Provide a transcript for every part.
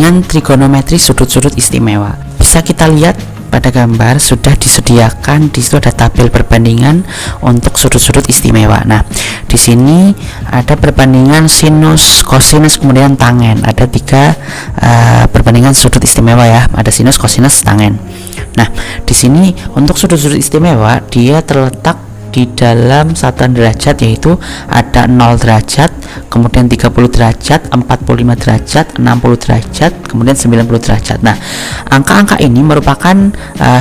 perbandingan trigonometri sudut-sudut istimewa. Bisa kita lihat pada gambar sudah disediakan di situ ada tabel perbandingan untuk sudut-sudut istimewa. Nah, di sini ada perbandingan sinus, kosinus, kemudian tangen. Ada 3 perbandingan sudut istimewa ya. Ada sinus, kosinus, tangen. Nah, di sini untuk sudut-sudut istimewa dia terletak di dalam satuan derajat, yaitu ada 0 derajat, kemudian 30 derajat, 45 derajat, 60 derajat, kemudian 90 derajat. Nah, angka-angka ini merupakan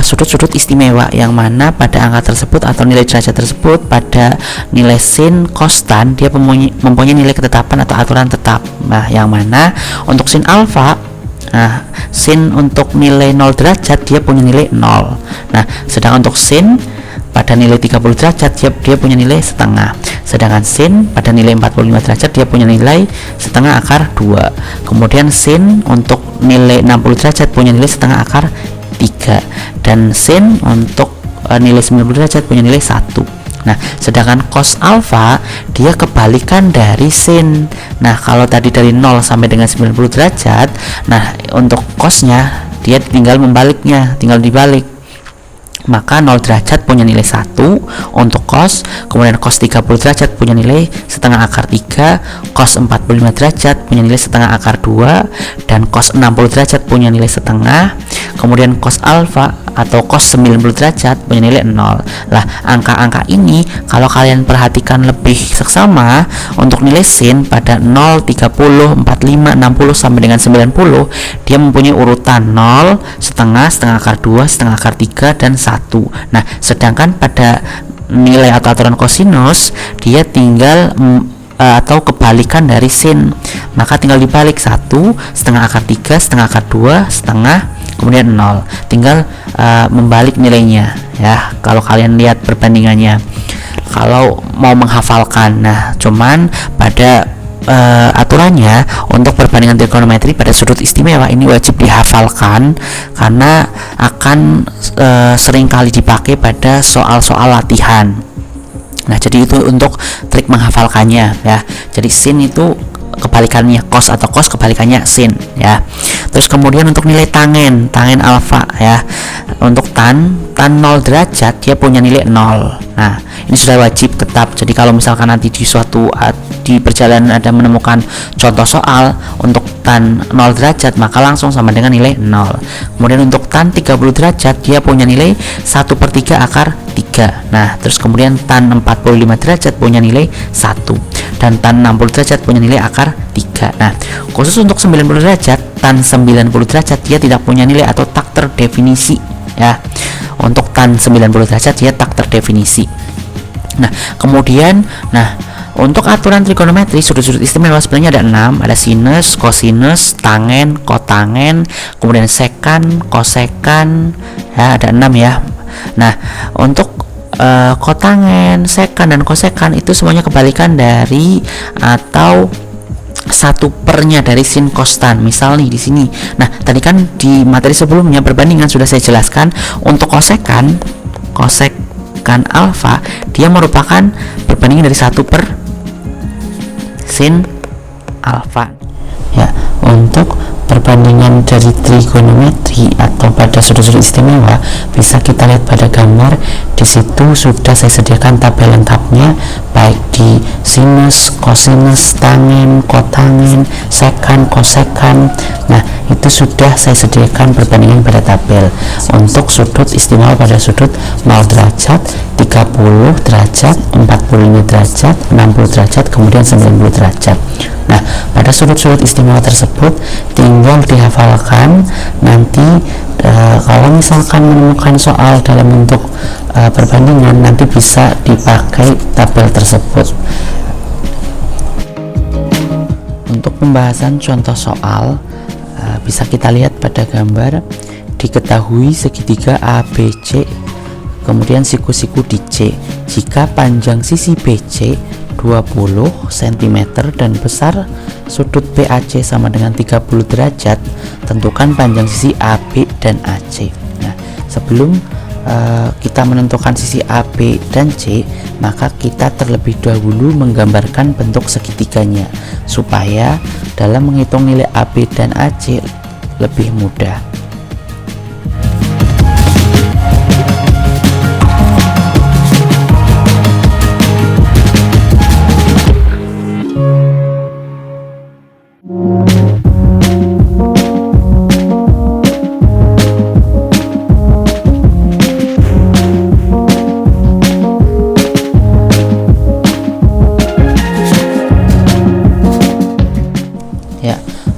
sudut-sudut istimewa yang mana pada angka tersebut atau nilai derajat tersebut pada nilai sin, cos, tan dia mempunyai nilai ketetapan atau aturan tetap. Nah, yang mana untuk sin alfa, sin untuk nilai 0 derajat dia punya nilai 0. Nah, sedangkan untuk sin pada nilai 30 derajat dia punya nilai setengah, sedangkan sin pada nilai 45 derajat dia punya nilai setengah akar 2. Kemudian sin untuk nilai 60 derajat punya nilai setengah akar 3, dan sin untuk nilai 90 derajat punya nilai 1. Nah, sedangkan cos alfa dia kebalikan dari sin. Nah, kalau tadi dari 0 sampai dengan 90 derajat, nah untuk cosnya dia tinggal membaliknya, tinggal dibalik. Maka 0 derajat punya nilai 1 untuk cos, kemudian cos 30 derajat punya nilai setengah akar 3, cos 45 derajat punya nilai setengah akar 2, dan cos 60 derajat punya nilai setengah, kemudian cos alfa atau cos 90 derajat punya nilai 0. Lah, angka-angka ini kalau kalian perhatikan lebih seksama, untuk nilai sin pada 0, 30, 45, 60 sampai dengan 90 dia mempunyai urutan 0, setengah, setengah akar 2, setengah akar 3, dan 1. Nah, sedangkan pada nilai atau aturan kosinus dia tinggal atau kebalikan dari sin, maka tinggal dibalik 1, setengah akar 3, setengah akar 2, setengah, kemudian 0, tinggal membalik nilainya ya kalau kalian lihat perbandingannya kalau mau menghafalkan. Nah, cuman pada aturannya untuk perbandingan trigonometri pada sudut istimewa ini wajib dihafalkan karena akan sering kali dipakai pada soal-soal latihan. Nah, jadi itu untuk trik menghafalkannya ya. Jadi sin itu kebalikannya cos, atau cos kebalikannya sin ya. Terus kemudian untuk nilai tangen alfa ya. Untuk tan 0 derajat dia punya nilai 0. Nah, ini sudah wajib tetap. Jadi kalau misalkan nanti di perjalanan ada menemukan contoh soal untuk tan 0 derajat, maka langsung sama dengan nilai 0. Kemudian untuk tan 30 derajat dia punya nilai 1/3 akar 3. Nah, terus kemudian tan 45 derajat punya nilai 1, dan tan 60 derajat punya nilai akar 3. Nah, khusus untuk 90 derajat, tan 90 derajat dia tidak punya nilai atau tak terdefinisi ya. Untuk tan 90 derajat dia tak terdefinisi. Nah, kemudian untuk aturan trigonometri sudut-sudut istimewa sebenarnya ada 6, ada sinus, kosinus, tangen, kotangen, kemudian sekan, kosekan ya, ada 6 ya. Nah, untuk kotangen, sekan, dan kosekan itu semuanya kebalikan dari atau 1/4 dari sin cos tan. Misal nih di sini. Nah, tadi kan di materi sebelumnya perbandingan sudah saya jelaskan untuk kosekan alfa dia merupakan perbandingan dari 1/sin alfa. Ya, untuk perbandingan dari trigonometri atau pada sudut-sudut istimewa bisa kita lihat pada gambar. Di situ sudah saya sediakan tabel lengkapnya baik di sinus, kosinus, tangen, kotangen, sekan, kosekan. Nah, itu sudah saya sediakan perbandingan pada tabel untuk sudut istimewa pada sudut 0 derajat, 30 derajat, 45 derajat, 60 derajat, kemudian 90 derajat. Nah, pada sudut-sudut istimewa tersebut tinggal dihafalkan. Nanti kalau misalkan menemukan soal dalam bentuk perbandingan, nanti bisa dipakai tabel tersebut. Untuk pembahasan contoh soal bisa kita lihat pada gambar. Diketahui segitiga ABC kemudian siku-siku di C. Jika panjang sisi BC 20 cm dan besar sudut BAC sama dengan 30 derajat, tentukan panjang sisi AB dan AC. Nah, sebelum kita menentukan sisi AB dan C, maka kita terlebih dahulu menggambarkan bentuk segitiganya supaya dalam menghitung nilai AB dan AC lebih mudah.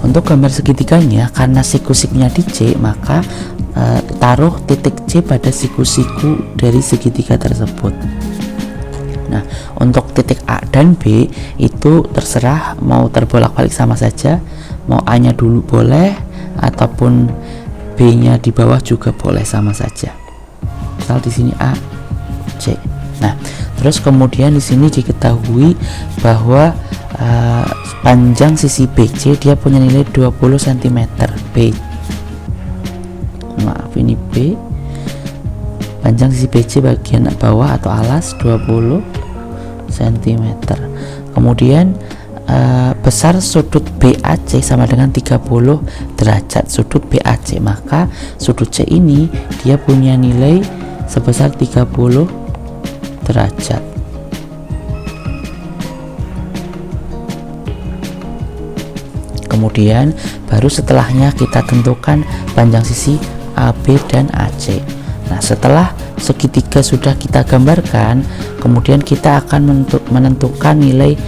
Untuk gambar segitiganya, karena siku-sikunya di C, maka taruh titik C pada siku-siku dari segitiga tersebut. Nah, untuk titik A dan B itu terserah, mau terbolak-balik sama saja, mau A-nya dulu boleh, ataupun B-nya di bawah juga boleh sama saja. Misal di sini A, C. Nah, terus kemudian di sini diketahui bahwa panjang sisi BC dia punya nilai 20 cm. Maaf, ini B. Panjang sisi BC bagian bawah atau alas 20 cm. Kemudian besar sudut BAC sama dengan 30 derajat sudut BAC, maka sudut C ini dia punya nilai sebesar 30 derajat. Kemudian baru setelahnya kita tentukan panjang sisi AB dan AC. Nah, setelah segitiga sudah kita gambarkan, kemudian kita akan menentukan nilai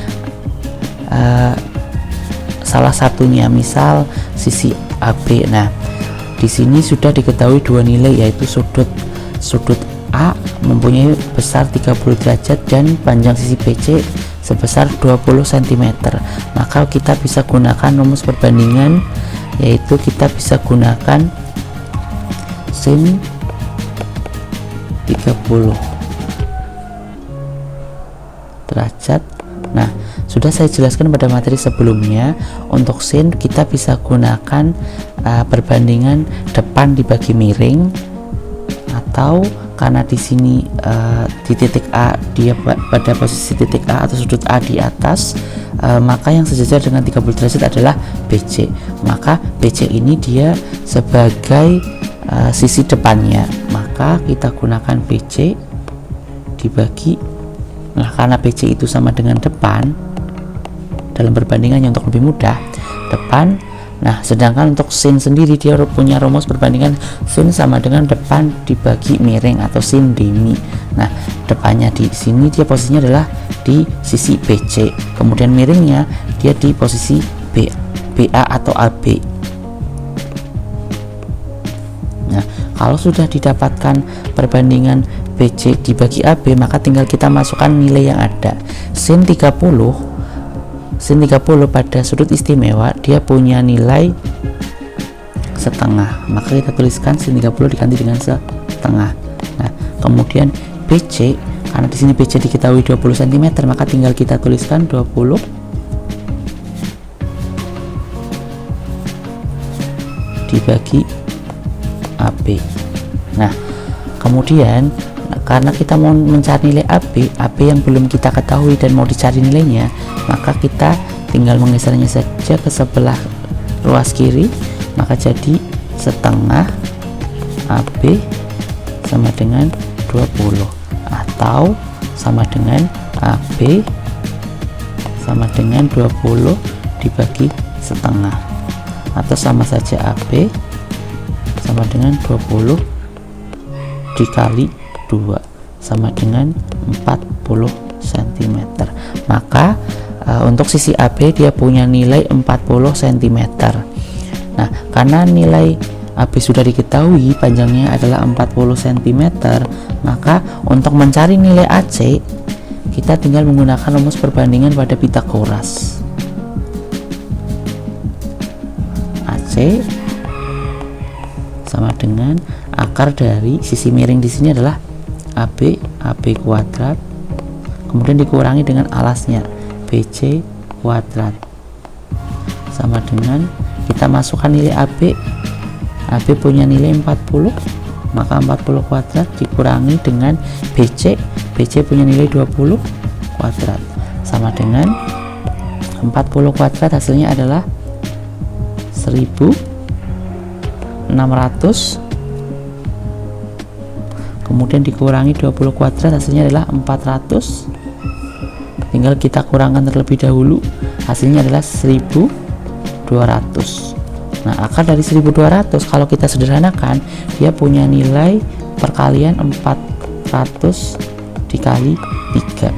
salah satunya, misal sisi AB. Nah, di sini sudah diketahui dua nilai, yaitu sudut A mempunyai besar 30 derajat dan panjang sisi BC sebesar 20 cm. Maka kita bisa gunakan rumus perbandingan, yaitu kita bisa gunakan sin 30 derajat. Nah, sudah saya jelaskan pada materi sebelumnya, untuk sin kita bisa gunakan perbandingan depan dibagi miring, atau karena di sini di titik A dia pada posisi titik A atau sudut A di atas, maka yang sejajar dengan 30 derajat adalah BC. Maka BC ini dia sebagai sisi depannya, maka kita gunakan BC dibagi. Nah, karena BC itu sama dengan depan, dalam perbandingannya untuk lebih mudah, depan. Nah, sedangkan untuk sin sendiri dia punya rumus perbandingan sin sama dengan depan dibagi miring atau sin demi. Nah, depannya di sini dia posisinya adalah di sisi BC, kemudian miringnya dia di posisi BA atau AB. Nah, kalau sudah didapatkan perbandingan BC dibagi AB, maka tinggal kita masukkan nilai yang ada. Sin 30 pada sudut istimewa dia punya nilai setengah, maka kita tuliskan sin 30 diganti dengan setengah. Nah, kemudian BC, karena di sini BC diketahui 20 cm, maka tinggal kita tuliskan 20 dibagi AB. Nah, kemudian karena kita mau mencari nilai AB yang belum kita ketahui dan mau dicari nilainya, maka kita tinggal menggesernya saja ke sebelah ruas kiri, maka jadi setengah AB sama dengan 20, atau sama dengan AB sama dengan 20 dibagi setengah, atau sama saja AB sama dengan 20 dikali 2 sama dengan 40 cm. Maka untuk sisi AB dia punya nilai 40 cm. Nah, karena nilai AB sudah diketahui panjangnya adalah 40 cm, maka untuk mencari nilai AC kita tinggal menggunakan rumus perbandingan pada Pitagoras. AC sama dengan akar dari sisi miring di sini adalah AB kuadrat, kemudian dikurangi dengan alasnya BC kuadrat, sama dengan kita masukkan nilai AB punya nilai 40, maka 40 kuadrat dikurangi dengan BC punya nilai 20 kuadrat, sama dengan 40 kuadrat hasilnya adalah 1000 600, kemudian dikurangi 20 kuadrat, hasilnya adalah 400. Tinggal kita kurangkan terlebih dahulu, hasilnya adalah 1200. Nah, akar dari 1200 kalau kita sederhanakan, dia punya nilai perkalian 400 dikali 3.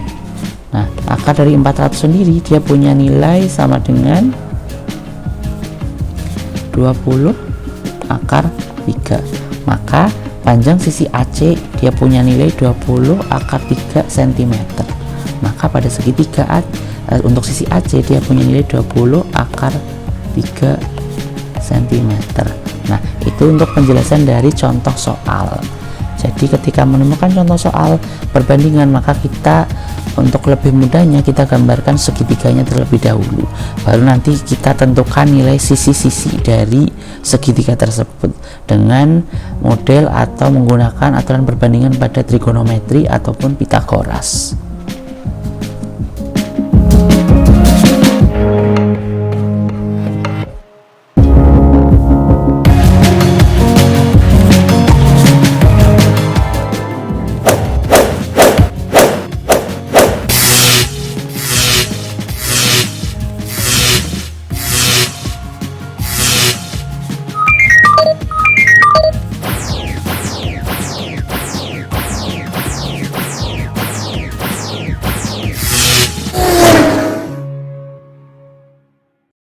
Nah, akar dari 400 sendiri dia punya nilai sama dengan 20 akar 3. Maka panjang sisi AC dia punya nilai 20 akar 3 cm. Maka pada segitiga untuk sisi AC dia punya nilai 20 akar 3 cm. Nah, itu untuk penjelasan dari contoh soal. Jadi ketika menemukan contoh soal perbandingan, maka kita untuk lebih mudahnya kita gambarkan segitiganya terlebih dahulu, baru nanti kita tentukan nilai sisi-sisi dari segitiga tersebut dengan model atau menggunakan aturan perbandingan pada trigonometri ataupun Pitagoras.